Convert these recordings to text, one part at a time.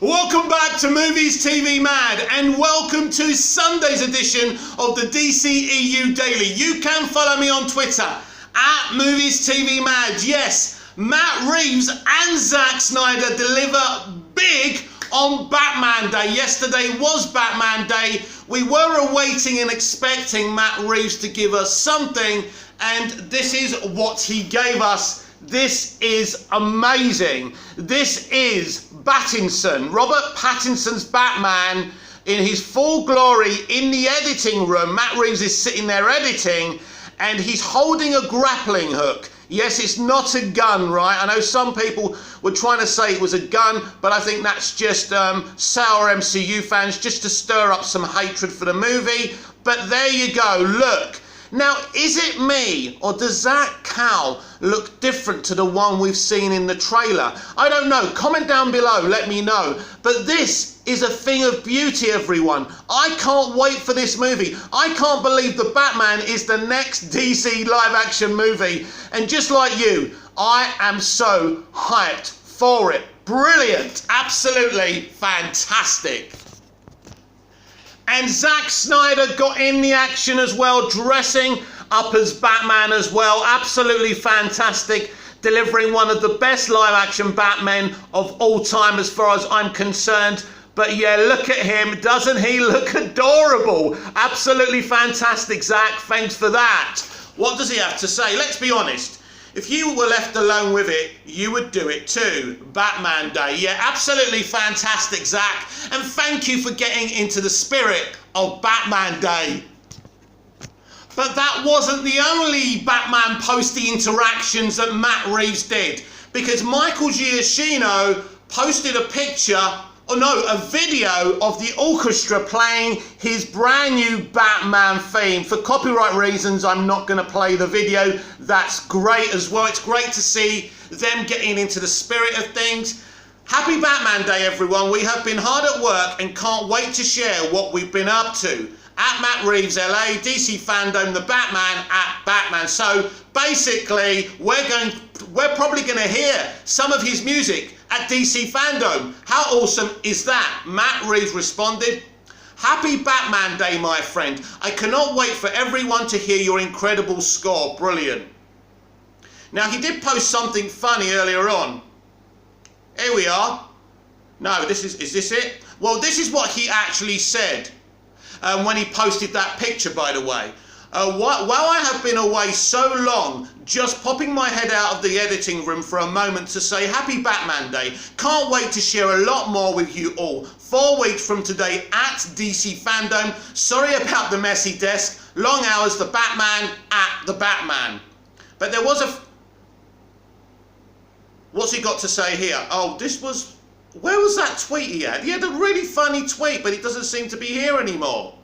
Welcome back to Movies TV Mad and welcome to Sunday's edition of the dceu Daily. You can follow me on Twitter at Movies TV Mad. Yes, Matt Reeves and Zack Snyder deliver big on Batman Day. Yesterday was Batman Day. We were awaiting and expecting Matt Reeves to give us something, and this is what he gave us. This is amazing. This is Robert Pattinson's Batman in his full glory in the editing room. Matt Reeves is sitting there editing and he's holding a grappling hook. Yes, it's not a gun, right? I know some people were trying to say it was a gun, but I think that's just sour MCU fans just to stir up some hatred for the movie. But there you go, look. Now, is it me, or does Zach Cow look different to the one we've seen in the trailer? I don't know. Comment down below, let me know. But this is a thing of beauty, everyone. I can't wait for this movie. I can't believe the Batman is the next DC live-action movie. And just like you, I am so hyped for it. Brilliant. Absolutely fantastic. And Zack Snyder got in the action as well, dressing up as Batman as well. Absolutely fantastic, delivering one of the best live-action Batmen of all time as far as I'm concerned. But yeah, look at him. Doesn't he look adorable? Absolutely fantastic, Zack. Thanks for that. What does he have to say? Let's be honest. If you were left alone with it, you would do it too. Batman Day. Yeah, absolutely fantastic, Zack. And thank you for getting into the spirit of Batman Day. But that wasn't the only Batman posty interactions that Matt Reeves did. Because Michael Giacchino posted a picture, a video of the orchestra playing his brand new Batman theme. For copyright reasons, I'm not going to play the video. That's great as well. It's great to see them getting into the spirit of things. Happy Batman Day, everyone. We have been hard at work and can't wait to share what we've been up to. At Matt Reeves LA, DC Fandom, the Batman at Batman. So basically, we're probably going to hear some of his music at DC Fandom. How awesome is that? Matt Reeves responded, "Happy Batman Day, my friend. I cannot wait for everyone to hear your incredible score. Brilliant." Now, he did post something funny earlier on. Here we are. No, is this it? Well, this is what he actually said when he posted that picture, by the way. While I have been away so long, just popping my head out of the editing room for a moment to say Happy Batman Day. Can't wait to share a lot more with you all. 4 weeks from today at DC Fandom. Sorry about the messy desk. Long hours, the Batman at the Batman. But there was a... What's he got to say here? Oh, this was... Where was that tweet he had? He had a really funny tweet, but it doesn't seem to be here anymore.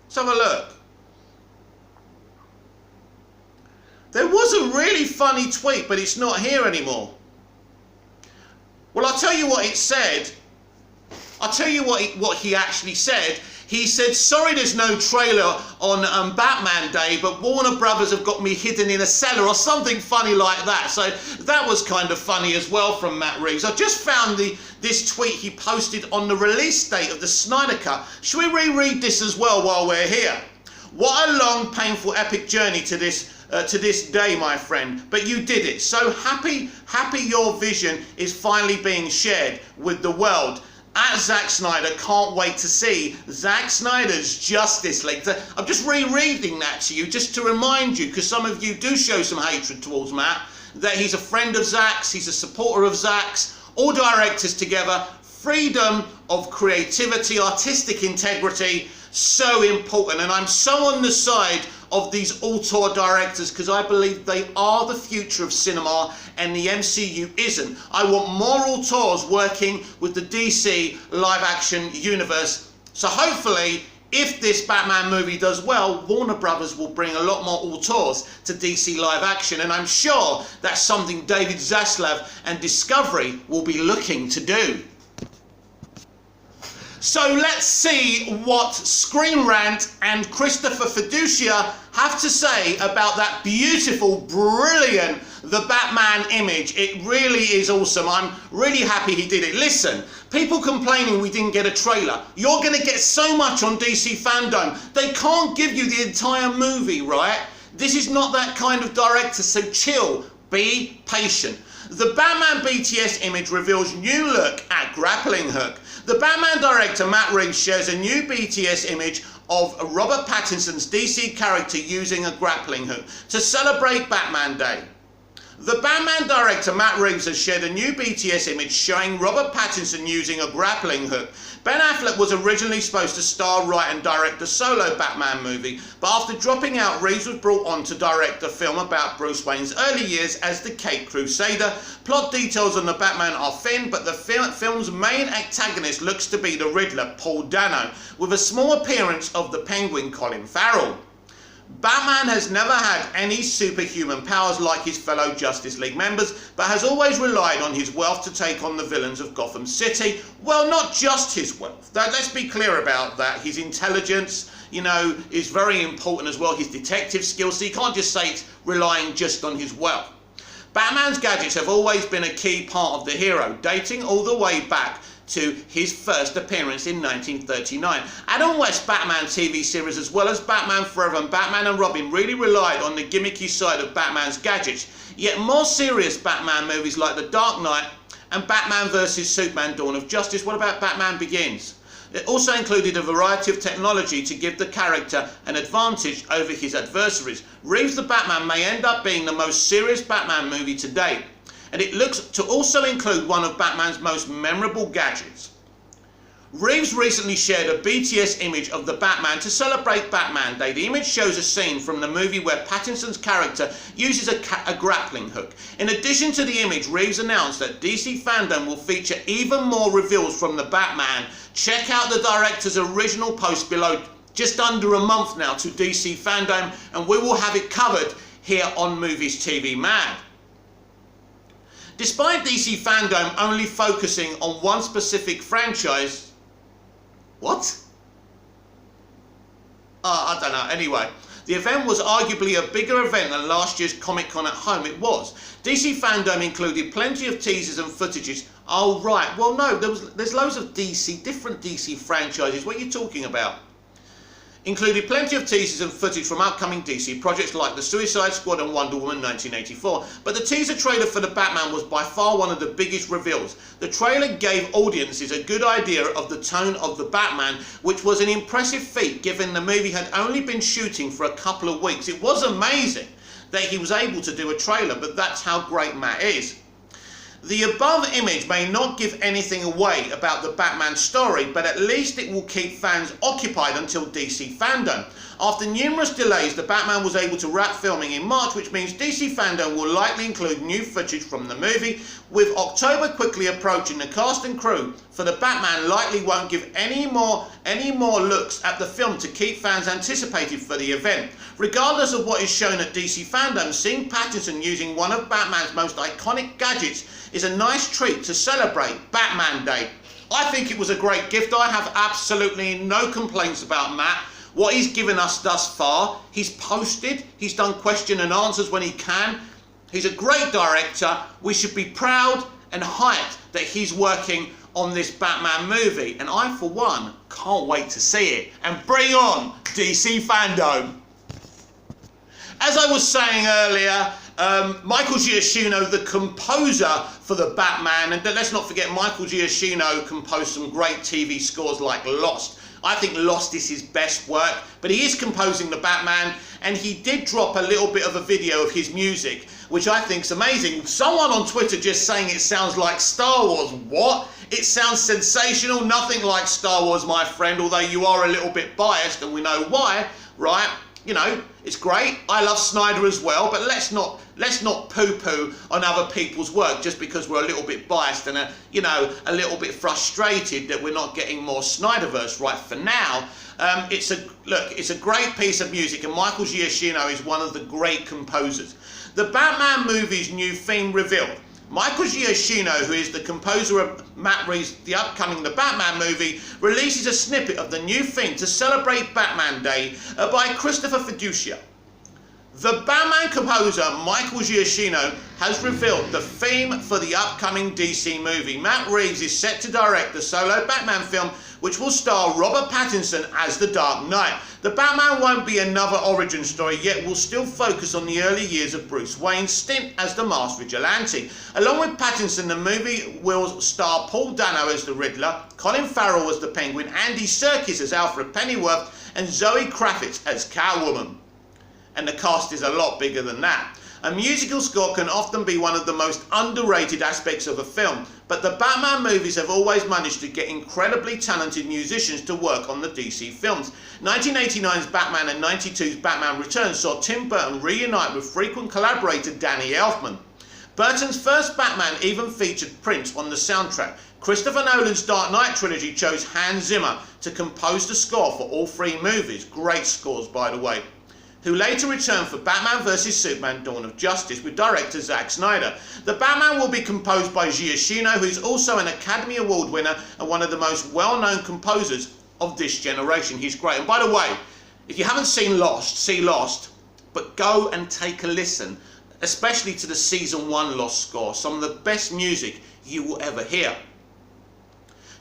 Let's have a look. There was a really funny tweet, but it's not here anymore. Well, I'll tell you what it said. I'll tell you what he actually said. He said, "Sorry there's no trailer on Batman Day, but Warner Brothers have got me hidden in a cellar," or something funny like that. So that was kind of funny as well from Matt Reeves. I just found this tweet he posted on the release date of the Snyder Cut. Should we reread this as well while we're here? "What a long, painful, epic journey to this day, my friend, but you did it. So happy your vision is finally being shared with the world. At Zack Snyder, can't wait to see Zack Snyder's Justice League." I'm just rereading that to you just to remind you, because some of you do show some hatred towards Matt, that he's a friend of Zack's, he's a supporter of Zack's, all directors together, freedom of creativity, artistic integrity, so important. And I'm so on the side of these auteur directors because I believe they are the future of cinema and the MCU isn't. I want more auteurs working with the DC live action universe. So hopefully, if this Batman movie does well, Warner Brothers will bring a lot more auteurs to DC live action, and I'm sure that's something David Zaslav and Discovery will be looking to do. So let's see what Screen Rant and Christopher Fiducia have to say about that beautiful, brilliant the Batman image. It really is awesome. I'm really happy he did it. Listen, people complaining we didn't get a trailer. You're going to get so much on DC Fandom. They can't give you the entire movie, right? This is not that kind of director, so chill. Be patient. The Batman BTS image reveals new look at grappling hook. The Batman director Matt Reeves shares a new BTS image of Robert Pattinson's DC character using a grappling hook to celebrate Batman Day. The Batman director Matt Reeves has shared a new BTS image showing Robert Pattinson using a grappling hook. Ben Affleck was originally supposed to star, write and direct the solo Batman movie, but after dropping out, Reeves was brought on to direct a film about Bruce Wayne's early years as the Caped Crusader. Plot details on the Batman are thin, but the film's main antagonist looks to be the Riddler, Paul Dano, with a small appearance of the Penguin, Colin Farrell. Batman has never had any superhuman powers like his fellow Justice League members, but has always relied on his wealth to take on the villains of Gotham City. Well, not just his wealth. Let's be clear about that. His intelligence, is very important as well. His detective skills, so you can't just say it's relying just on his wealth. Batman's gadgets have always been a key part of the hero, dating all the way back to his first appearance in 1939. Adam West's Batman TV series, as well as Batman Forever and Batman and Robin, really relied on the gimmicky side of Batman's gadgets. Yet more serious Batman movies like The Dark Knight and Batman vs Superman Dawn of Justice, what about Batman Begins? It also included a variety of technology to give the character an advantage over his adversaries. Reeves' The Batman may end up being the most serious Batman movie to date, and it looks to also include one of Batman's most memorable gadgets. Reeves recently shared a BTS image of the Batman to celebrate Batman Day. The image shows a scene from the movie where Pattinson's character uses a grappling hook. In addition to the image, Reeves announced that DC Fandom will feature even more reveals from the Batman. Check out the director's original post below, just under a month now to DC Fandom, and we will have it covered here on Movies TV Mad. Despite DC Fandom only focusing on one specific franchise, what? I don't know. Anyway, the event was arguably a bigger event than last year's Comic-Con at home. It was. DC Fandom included plenty of teasers and footages. Oh right, well no, there's loads of different DC franchises. What are you talking about? Included plenty of teasers and footage from upcoming DC projects like The Suicide Squad and Wonder Woman 1984, but the teaser trailer for the Batman was by far one of the biggest reveals. The trailer gave audiences a good idea of the tone of the Batman, which was an impressive feat given the movie had only been shooting for a couple of weeks. It was amazing that he was able to do a trailer, but that's how great Matt is. The above image may not give anything away about the Batman story, but at least it will keep fans occupied until DC Fandom. After numerous delays, the Batman was able to wrap filming in March, which means DC Fandom will likely include new footage from the movie. With October quickly approaching, the cast and crew for the Batman likely won't give any more looks at the film to keep fans anticipated for the event. Regardless of what is shown at DC Fandom, seeing Pattinson using one of Batman's most iconic gadgets is a nice treat to celebrate Batman Day. I think it was a great gift. I have absolutely no complaints about Matt. What he's given us thus far, he's posted, he's done question and answers when he can. He's a great director. We should be proud and hyped that he's working on this Batman movie. And I, for one, can't wait to see it. And bring on DC Fandom. As I was saying earlier, Michael Giacchino, the composer for the Batman, and let's not forget Michael Giacchino composed some great TV scores like Lost. I think Lost is his best work, but he is composing the Batman, and he did drop a little bit of a video of his music, which I think is amazing. Someone on Twitter just saying it sounds like Star Wars. What? It sounds sensational, nothing like Star Wars, my friend, although you are a little bit biased, and we know why, right? You know, it's great. I love Snyder as well, but let's not poo-poo on other people's work just because we're a little bit biased and a little bit frustrated that we're not getting more Snyderverse right for now. It's a great piece of music, and Michael Giacchino is one of the great composers. The Batman movie's new theme revealed. Michael Giacchino, who is the composer of Matt Reeves' The Batman movie, releases a snippet of the new theme to celebrate Batman Day by Christopher Fiducia. The Batman composer Michael Giacchino has revealed the theme for the upcoming DC movie. Matt Reeves is set to direct the solo Batman film, which will star Robert Pattinson as the Dark Knight. The Batman won't be another origin story, yet will still focus on the early years of Bruce Wayne's stint as the masked vigilante. Along with Pattinson, the movie will star Paul Dano as the Riddler, Colin Farrell as the Penguin, Andy Serkis as Alfred Pennyworth, and Zoe Kravitz as Catwoman. And the cast is a lot bigger than that. A musical score can often be one of the most underrated aspects of a film, but the Batman movies have always managed to get incredibly talented musicians to work on the DC films. 1989's Batman and 92's Batman Returns saw Tim Burton reunite with frequent collaborator Danny Elfman. Burton's first Batman even featured Prince on the soundtrack. Christopher Nolan's Dark Knight trilogy chose Hans Zimmer to compose the score for all three movies. Great scores, by the way. Who later returned for Batman vs Superman Dawn of Justice with director Zack Snyder. The Batman will be composed by Giacchino, who's also an Academy Award winner and one of the most well-known composers of this generation. He's great. And by the way, if you haven't seen Lost, see Lost, but go and take a listen, especially to the season 1 Lost score. Some of the best music you will ever hear.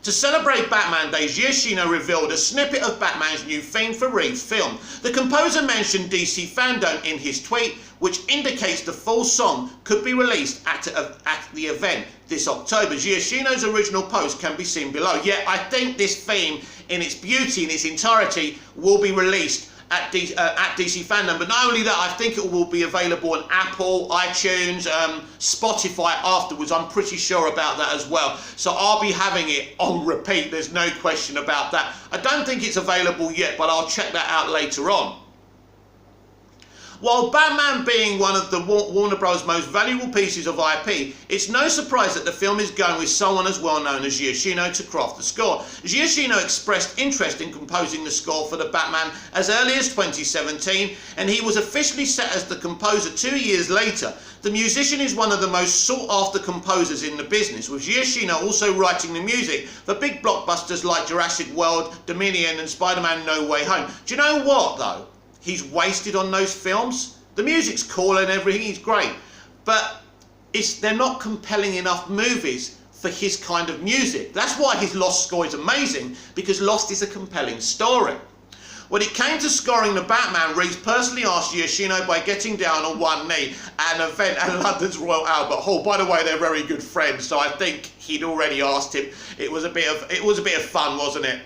To celebrate Batman Day, Giacchino revealed a snippet of Batman's new theme for Reeves' film. The composer mentioned DC fandom in his tweet, which indicates the full song could be released at the event this October. Giacchino's original post can be seen below. Yeah, I think this theme, in its beauty, in its entirety, will be released at DC fandom. But not only that, I think it will be available on Apple, iTunes, Spotify afterwards. I'm pretty sure about that as well. So I'll be having it on repeat. There's no question about that. I don't think it's available yet, but I'll check that out later on. While Batman being one of the Warner Bros. Most valuable pieces of IP, it's no surprise that the film is going with someone as well known as Giacchino to craft the score. Giacchino expressed interest in composing the score for the Batman as early as 2017, and he was officially set as the composer 2 years later. The musician is one of the most sought-after composers in the business, with Giacchino also writing the music for big blockbusters like Jurassic World, Dominion, and Spider-Man No Way Home. Do you know what, though? He's wasted on those films. The music's cool and everything, he's great. But they're not compelling enough movies for his kind of music. That's why his Lost score is amazing, because Lost is a compelling story. When it came to scoring the Batman, Reeves personally asked Giacchino by getting down on one knee at an event at London's Royal Albert Hall. By the way, they're very good friends, so I think he'd already asked him. It was a bit of fun, wasn't it?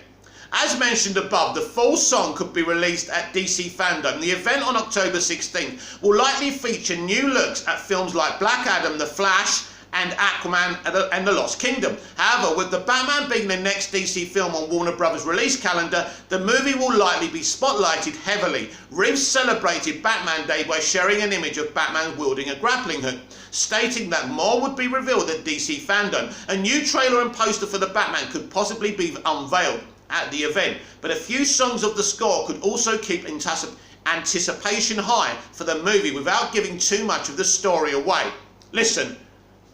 As mentioned above, the full song could be released at DC Fandom. The event on October 16th will likely feature new looks at films like Black Adam, The Flash, and Aquaman and The Lost Kingdom. However, with the Batman being the next DC film on Warner Bros. Release calendar, the movie will likely be spotlighted heavily. Reeves celebrated Batman Day by sharing an image of Batman wielding a grappling hook, stating that more would be revealed at DC Fandom. A new trailer and poster for the Batman could possibly be unveiled at the event, but a few songs of the score could also keep anticipation high for the movie without giving too much of the story away. Listen,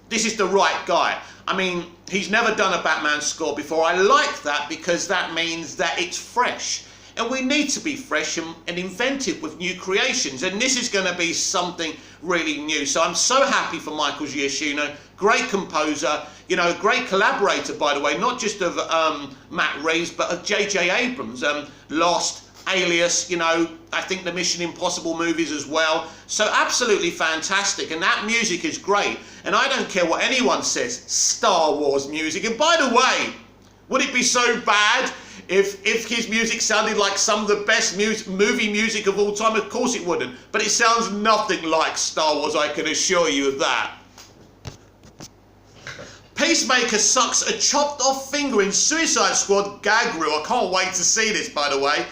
this is the right guy. I mean, he's never done a Batman score before. I like that because that means that it's fresh. And we need to be fresh and inventive with new creations. And this is going to be something really new. So I'm so happy for Michael Giacchino. Great composer, you know, great collaborator, by the way, not just of Matt Reeves, but of J.J. Abrams. Lost, Alias, you know, I think the Mission Impossible movies as well. So absolutely fantastic. And that music is great. And I don't care what anyone says, Star Wars music. And by the way, would it be so bad if his music sounded like some of the best movie music of all time? Of course it wouldn't. But it sounds nothing like Star Wars, I can assure you of that. Peacemaker sucks a chopped off finger in Suicide Squad gag reel. I can't wait to see this, by the way.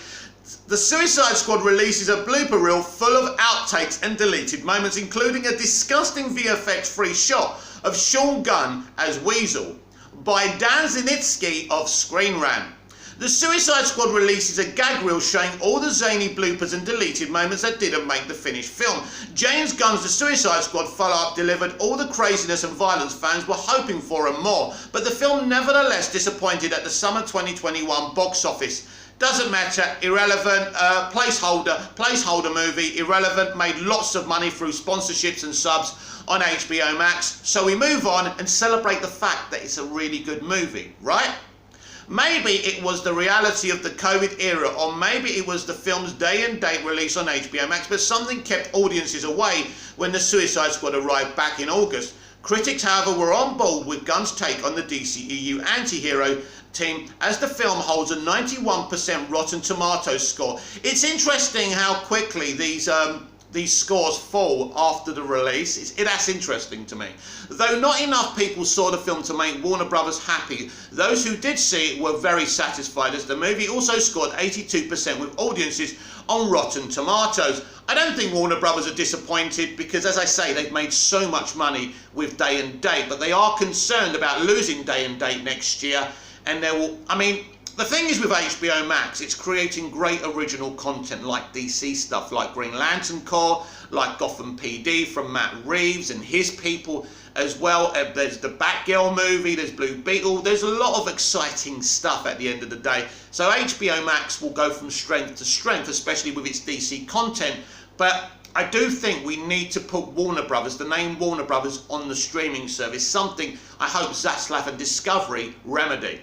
The Suicide Squad releases a blooper reel full of outtakes and deleted moments, including a disgusting VFX-free shot of Sean Gunn as Weasel by Dan Zinitsky of Screen Rant. The Suicide Squad releases a gag reel showing all the zany bloopers and deleted moments that didn't make the finished film. James Gunn's The Suicide Squad follow-up delivered all the craziness and violence fans were hoping for and more, but the film nevertheless disappointed at the summer 2021 box office. Doesn't matter, irrelevant, placeholder movie, irrelevant, made lots of money through sponsorships and subs on HBO Max. So we move on and celebrate the fact that it's a really good movie, right? Maybe it was the reality of the COVID era, or maybe it was the film's day and date release on HBO Max, but something kept audiences away when the Suicide Squad arrived back in August. Critics, however, were on board with Gunn's take on the DCEU anti-hero team, as the film holds a 91% Rotten Tomatoes score. It's interesting how quickly these scores fall after the release. That's interesting to me. Though not enough people saw the film to make Warner Brothers happy, those who did see it were very satisfied, as the movie also scored 82% with audiences on Rotten Tomatoes. I don't think Warner Brothers are disappointed because, as I say, they've made so much money with Day and Date, but they are concerned about losing Day and Date next year. And the thing is with HBO Max, it's creating great original content like DC stuff, like Green Lantern Corps, like Gotham PD from Matt Reeves and his people as well. There's the Batgirl movie, there's Blue Beetle, there's a lot of exciting stuff at the end of the day. So HBO Max will go from strength to strength, especially with its DC content. But I do think we need to put Warner Brothers, the name Warner Brothers, on the streaming service, something I hope Zaslav and Discovery remedy.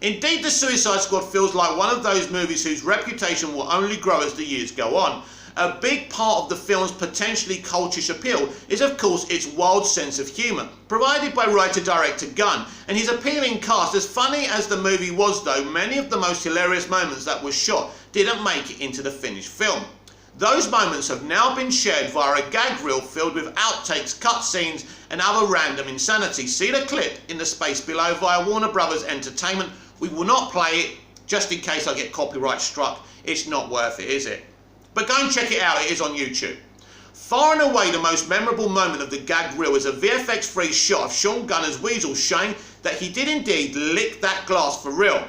Indeed, The Suicide Squad feels like one of those movies whose reputation will only grow as the years go on. A big part of the film's potentially cultish appeal is, of course, its wild sense of humour, provided by writer-director Gunn, and his appealing cast. As funny as the movie was, though, many of the most hilarious moments that were shot didn't make it into the finished film. Those moments have now been shared via a gag reel filled with outtakes, cutscenes, and other random insanity. See the clip in the space below via Warner Brothers Entertainment. We will not play it, just in case I get copyright struck. It's not worth it, is it? But go and check it out, it is on YouTube. Far and away the most memorable moment of the gag reel is a VFX-free shot of Sean Gunner's Weasel showing that he did indeed lick that glass for real.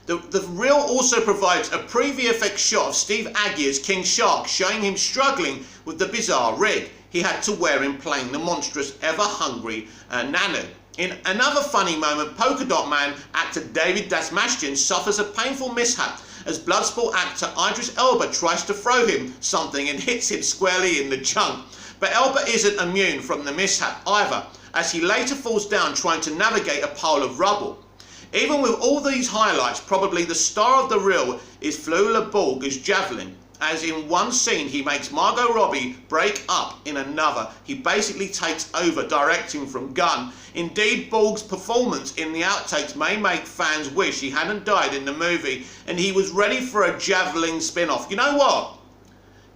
The reel also provides a pre-VFX shot of Steve Agee as King Shark, showing him struggling with the bizarre rig he had to wear in playing the monstrous, ever-hungry Nanu. In another funny moment, Polka Dot Man actor David Dastmalchian suffers a painful mishap as Bloodsport actor Idris Elba tries to throw him something and hits him squarely in the junk. But Elba isn't immune from the mishap either, as he later falls down trying to navigate a pile of rubble. Even with all these highlights, probably the star of the reel is Flula Borg as Javelin, as in one scene he makes Margot Robbie break up in another. He basically takes over directing from Gunn. Indeed, Borg's performance in the outtakes may make fans wish he hadn't died in the movie and he was ready for a Javelin spin-off. You know what?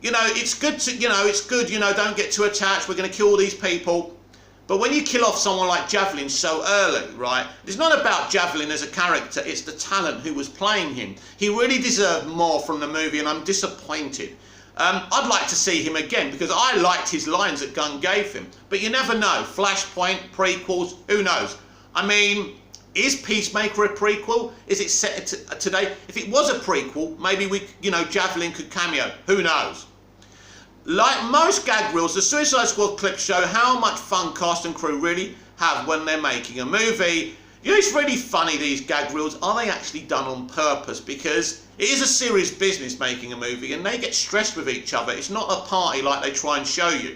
It's good to, don't get too attached, we're going to kill all these people. But when you kill off someone like Javelin so early, right, it's not about Javelin as a character, it's the talent who was playing him. He really deserved more from the movie and I'm disappointed. I'd like to see him again because I liked his lines that Gunn gave him. But you never know, Flashpoint, prequels, who knows? I mean, is Peacemaker a prequel? Is it set today? If it was a prequel, maybe Javelin could cameo, who knows? Like most gag reels, the Suicide Squad clips show how much fun cast and crew really have when they're making a movie. It's really funny, these gag reels. Are they actually done on purpose? Because it is a serious business making a movie and they get stressed with each other. It's not a party like they try and show you.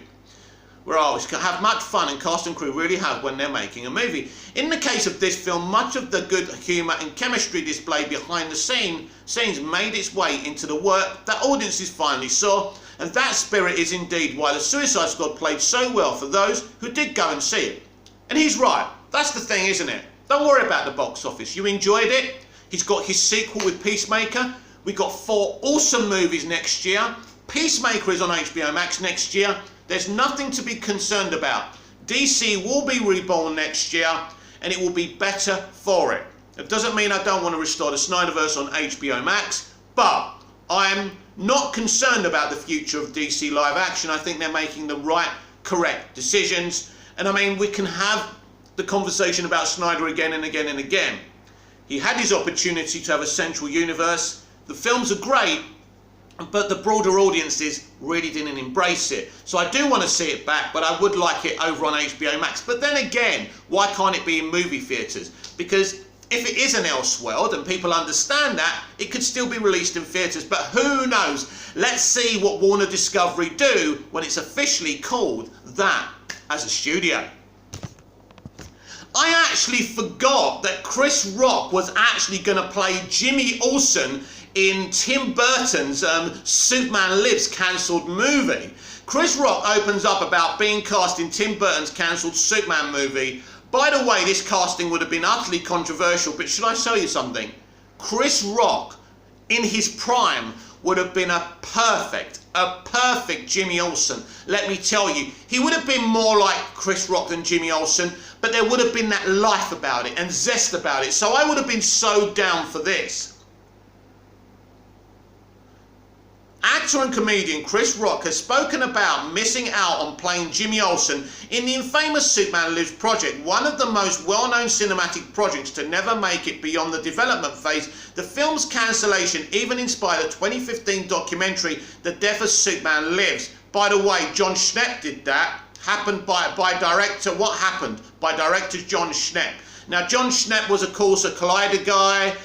Where I always have much fun and cast and crew really have when they're making a movie. In the case of this film, much of the good humour and chemistry displayed behind the scenes made its way into the work that audiences finally saw. And that spirit is indeed why the Suicide Squad played so well for those who did go and see it. And he's right. That's the thing, isn't it? Don't worry about the box office. You enjoyed it. He's got his sequel with Peacemaker. We got 4 awesome movies next year. Peacemaker is on HBO Max next year. There's nothing to be concerned about. DC will be reborn next year and it will be better for it. It doesn't mean I don't want to restore the Snyderverse on HBO Max, but I'm not concerned about the future of DC live action. I think they're making the right, correct decisions. And I mean, we can have the conversation about Snyder again and again and again. He had his opportunity to have a central universe. The films are great, but the broader audiences really didn't embrace it. So I do want to see it back, but I would like it over on HBO Max. But then again, why can't it be in movie theatres? Because If it is an Elseworld and people understand that, it could still be released in theatres, but who knows? Let's see what Warner Discovery do when it's officially called that as a studio. I actually forgot that Chris Rock was actually going to play Jimmy Olsen in Tim Burton's Superman Lives cancelled movie. Chris Rock opens up about being cast in Tim Burton's cancelled Superman movie. By the way, this casting would have been utterly controversial, but should I show you something? Chris Rock, in his prime, would have been a perfect Jimmy Olsen. Let me tell you, he would have been more like Chris Rock than Jimmy Olsen, but there would have been that life about it and zest about it. So I would have been so down for this. Actor and comedian Chris Rock has spoken about missing out on playing Jimmy Olsen in the infamous Superman Lives project, one of the most well-known cinematic projects to never make it beyond the development phase. The film's cancellation even inspired a 2015 documentary, The Death of Superman Lives. By the way, John Schnepp did that. Happened by director. What happened? By director John Schnepp. Now, John Schnepp was, of course, a Collider guy.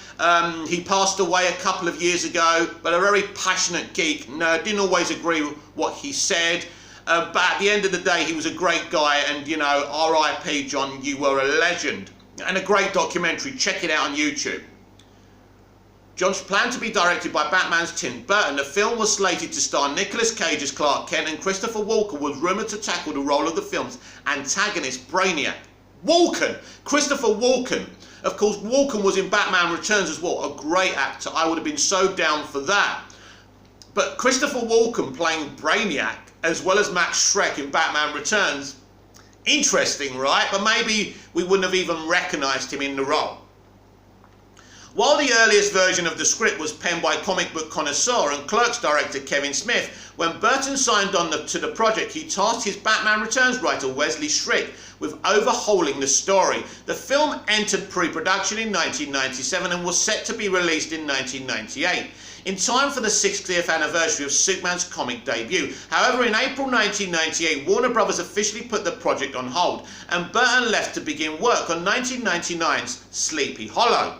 He passed away a couple of years ago, but a very passionate geek. No, didn't always agree with what he said. But at the end of the day, he was a great guy. And, you know, R.I.P. John, you were a legend. And a great documentary. Check it out on YouTube. John's planned to be directed by Batman's Tim Burton. The film was slated to star Nicolas Cage as Clark Kent, and Christopher Walken was rumoured to tackle the role of the film's antagonist, Brainiac. Walken! Christopher Walken! Of course, Walken was in Batman Returns as well. A great actor. I would have been so down for that. But Christopher Walken playing Brainiac, as well as Max Schreck in Batman Returns, interesting, right? But maybe we wouldn't have even recognised him in the role. While the earliest version of the script was penned by comic book connoisseur and Clerks director Kevin Smith, when Burton signed on to the project, he tasked his Batman Returns writer Wesley Strick with overhauling the story. The film entered pre-production in 1997 and was set to be released in 1998, in time for the 60th anniversary of Superman's comic debut. However, in April 1998, Warner Brothers officially put the project on hold, and Burton left to begin work on 1999's Sleepy Hollow.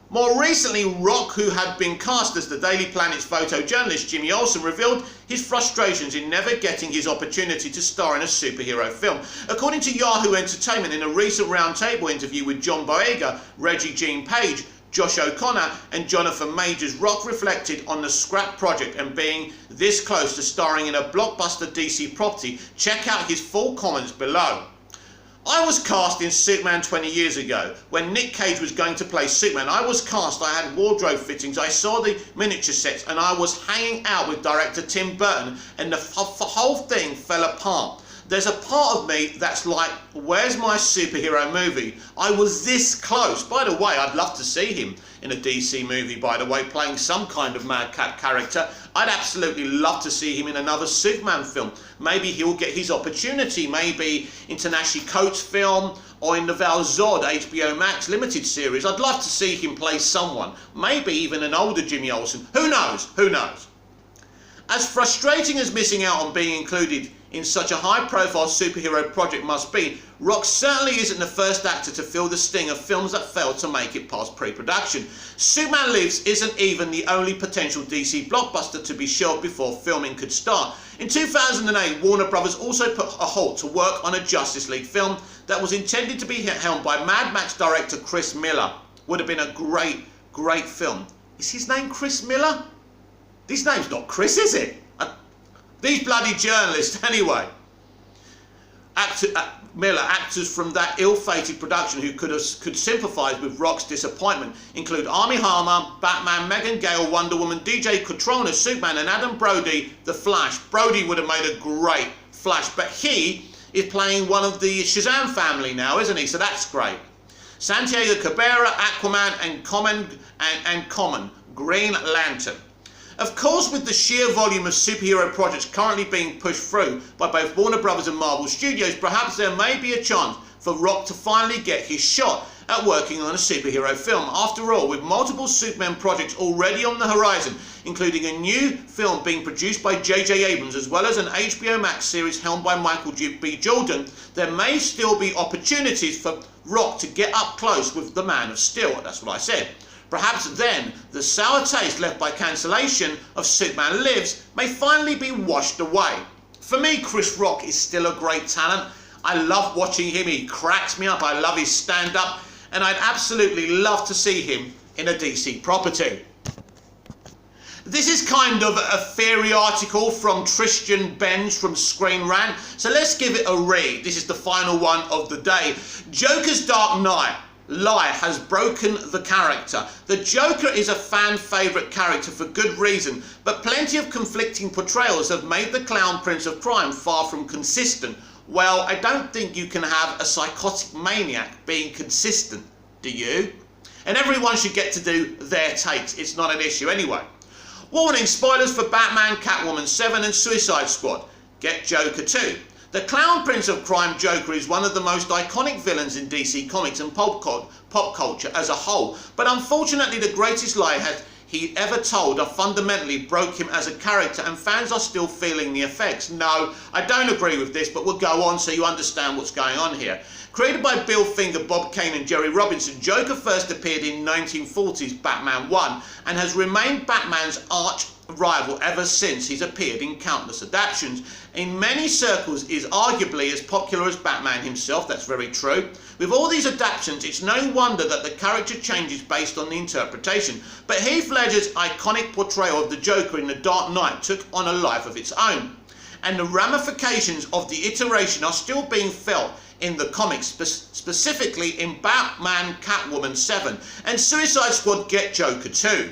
More recently, Rock, who had been cast as the Daily Planet's photojournalist Jimmy Olsen, revealed his frustrations in never getting his opportunity to star in a superhero film. According to Yahoo Entertainment, in a recent roundtable interview with John Boyega, Reggie Jean Page, Josh O'Connor and Jonathan Majors, Rock reflected on the scrap project and being this close to starring in a blockbuster DC property. Check out his full comments below. I was cast in Superman 20 years ago. When Nick Cage was going to play Superman, I was cast, I had wardrobe fittings, I saw the miniature sets, and I was hanging out with director Tim Burton, and the whole thing fell apart. There's a part of me that's like, where's my superhero movie? I was this close. By the way, I'd love to see him in a DC movie, by the way, playing some kind of madcap character. I'd absolutely love to see him in another Superman film. Maybe he'll get his opportunity, maybe in Ta-Nehisi Coates' film or in the Val Zod HBO Max limited series. I'd love to see him play someone, maybe even an older Jimmy Olsen. Who knows? Who knows? As frustrating as missing out on being included in such a high-profile superhero project must be, Rock certainly isn't the first actor to feel the sting of films that failed to make it past pre-production. Superman Lives isn't even the only potential DC blockbuster to be shelved before filming could start. In 2008, Warner Brothers also put a halt to work on a Justice League film that was intended to be helmed by Mad Max director Chris Miller. Would have been a great film. Is his name Chris Miller? His name's not Chris, is it? These bloody journalists, anyway. Miller, actors from that ill-fated production who could sympathise with Rock's disappointment include Armie Hammer, Batman, Megan Gale, Wonder Woman, DJ Cotrona, Superman, and Adam Brody, The Flash. Brody would have made a great Flash, but he is playing one of the Shazam family now, isn't he? So that's great. Santiago Cabrera, Aquaman, and Common, Green Lantern. Of course, with the sheer volume of superhero projects currently being pushed through by both Warner Brothers and Marvel Studios, perhaps there may be a chance for Rock to finally get his shot at working on a superhero film. After all, with multiple Superman projects already on the horizon, including a new film being produced by J.J. Abrams as well as an HBO Max series helmed by Michael B. Jordan, there may still be opportunities for Rock to get up close with the Man of Steel. That's what I said. Perhaps then the sour taste left by cancellation of Superman Lives may finally be washed away. For me, Chris Rock is still a great talent. I love watching him, he cracks me up, I love his stand-up, and I'd absolutely love to see him in a DC property. This is kind of a fairy article from Tristan Benz from Screen Rant, so let's give it a read. This is the final one of the day. Joker's Dark Knight lie has broken the character. The Joker is a fan favourite character for good reason, but plenty of conflicting portrayals have made the Clown Prince of Crime far from consistent. Well, I don't think you can have a psychotic maniac being consistent, do you? And everyone should get to do their takes, it's not an issue anyway. Warning, spoilers for Batman, Catwoman 7 and Suicide Squad. Get Joker 2. The Clown Prince of Crime Joker is one of the most iconic villains in DC Comics and pop culture as a whole, but unfortunately the greatest lie he ever told fundamentally broke him as a character, and fans are still feeling the effects. No, I don't agree with this, but we'll go on so you understand what's going on here. Created by Bill Finger, Bob Kane and Jerry Robinson, Joker first appeared in 1940s Batman 1 and has remained Batman's arch rival ever since. He's appeared in countless adaptations. In many circles is arguably as popular as Batman himself, that's very true. With all these adaptations, it's no wonder that the character changes based on the interpretation. But Heath Ledger's iconic portrayal of the Joker in The Dark Knight took on a life of its own, and the ramifications of the iteration are still being felt in the comics, specifically in Batman, Catwoman 7 and Suicide Squad Get Joker 2.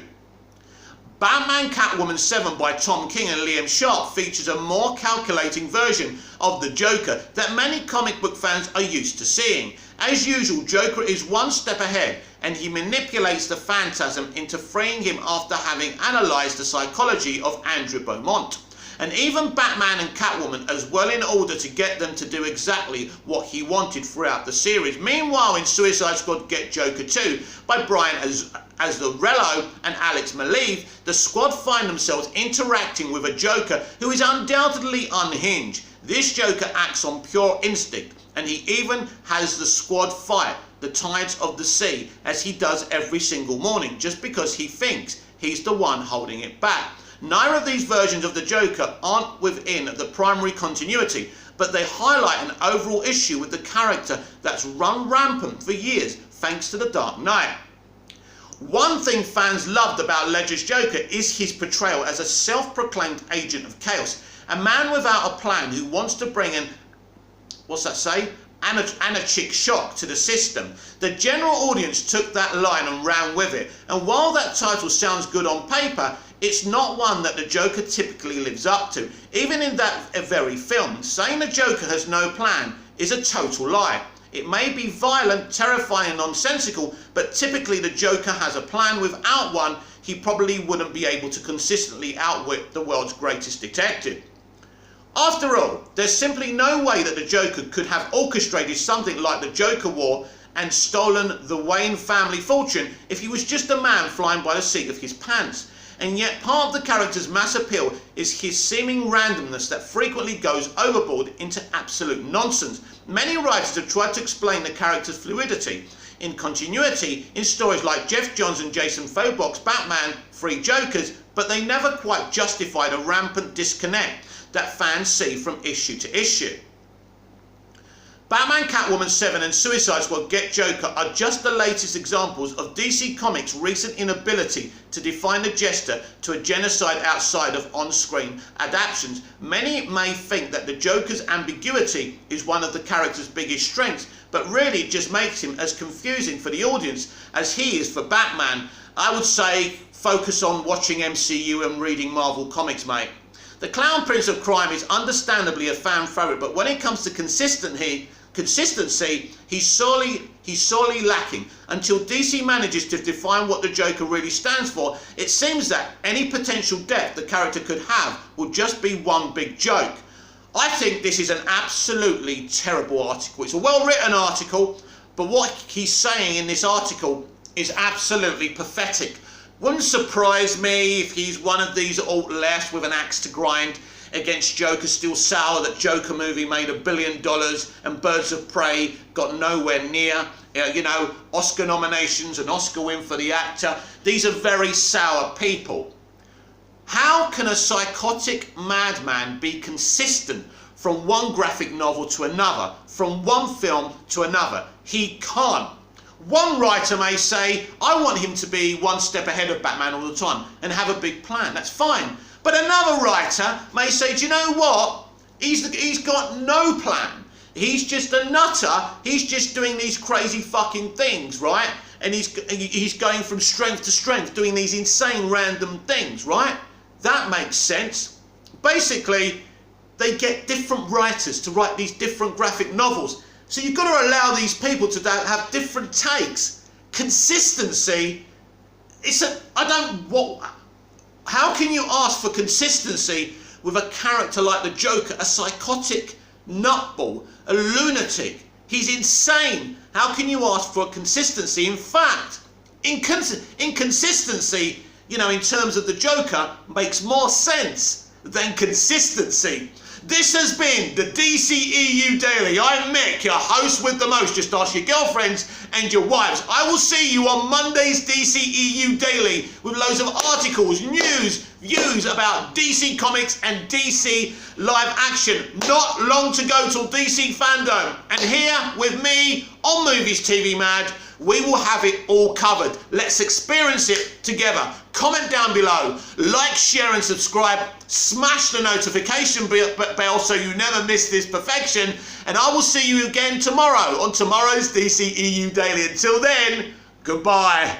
Batman Catwoman 7 by Tom King and Liam Sharp features a more calculating version of the Joker that many comic book fans are used to seeing. As usual, Joker is one step ahead and he manipulates the phantasm into freeing him after having analysed the psychology of Andrew Beaumont. And even Batman and Catwoman as well, in order to get them to do exactly what he wanted throughout the series. Meanwhile, in Suicide Squad Get Joker 2 by Brian Azzarello and Alex Maleev, the squad find themselves interacting with a Joker who is undoubtedly unhinged. This Joker acts on pure instinct, and he even has the squad fight the tides of the sea as he does every single morning, just because he thinks he's the one holding it back. Neither of these versions of the Joker aren't within the primary continuity, but they highlight an overall issue with the character that's run rampant for years thanks to The Dark Knight. One thing fans loved about Ledger's Joker is his portrayal as a self-proclaimed agent of chaos, a man without a plan who wants to bring an, anarchic shock to the system. The general audience took that line and ran with it, and while that title sounds good on paper, it's not one that the Joker typically lives up to. Even in that very film, saying the Joker has no plan is a total lie. It may be violent, terrifying and nonsensical, but typically the Joker has a plan. Without one, he probably wouldn't be able to consistently outwit the world's greatest detective. After all, there's simply no way that the Joker could have orchestrated something like the Joker War and stolen the Wayne family fortune if he was just a man flying by the seat of his pants. And yet part of the character's mass appeal is his seeming randomness that frequently goes overboard into absolute nonsense. Many writers have tried to explain the character's fluidity in continuity in stories like Jeff Johns and Jason Faubock's Batman, Three Jokers, but they never quite justify the rampant disconnect that fans see from issue to issue. Batman, Catwoman 7 and Suicide Squad Get Joker are just the latest examples of DC Comics' recent inability to define the gesture to a genocide outside of on-screen adaptations. Many may think that the Joker's ambiguity is one of the character's biggest strengths, but really it just makes him as confusing for the audience as he is for Batman. I would say focus on watching MCU and reading Marvel Comics, mate. The Clown Prince of Crime is understandably a fan favourite, but when it comes to consistency, he's sorely lacking. Until DC manages to define what the Joker really stands for, it seems that any potential depth the character could have will just be one big joke. I think this is an absolutely terrible article. It's a well-written article, but what he's saying in this article is absolutely pathetic. Wouldn't surprise me if he's one of these alt-left with an axe to grind against Joker, still sour that Joker movie made $1 billion and Birds of Prey got nowhere near. You know, Oscar nominations, an Oscar win for the actor. These are very sour people. How can a psychotic madman be consistent from one graphic novel to another, from one film to another? He can't. One writer may say, I want him to be one step ahead of Batman all the time and have a big plan. That's fine. But another writer may say, do you know what? He's got no plan. He's just a nutter. He's just doing these crazy fucking things, right? And he's going from strength to strength, doing these insane random things, right? That makes sense. Basically, they get different writers to write these different graphic novels. So you've got to allow these people to have different takes. Consistency, how can you ask for consistency with a character like the Joker, a psychotic nutball, a lunatic? He's insane. How can you ask for consistency? In fact, inconsistency, you know, in terms of the Joker, makes more sense than consistency. This has been the DCEU Daily. I'm Mick, your host with the most. Just ask your girlfriends and your wives. I will see you on Monday's DCEU Daily with loads of articles, news, views about DC Comics and DC live action. Not long to go till DC Fandom. And here with me on Movies TV Mad, we will have it all covered. Let's experience it together. Comment down below, like, share and subscribe. Smash the notification bell so you never miss this perfection. And I will see you again tomorrow on tomorrow's DCEU Daily. Until then, goodbye.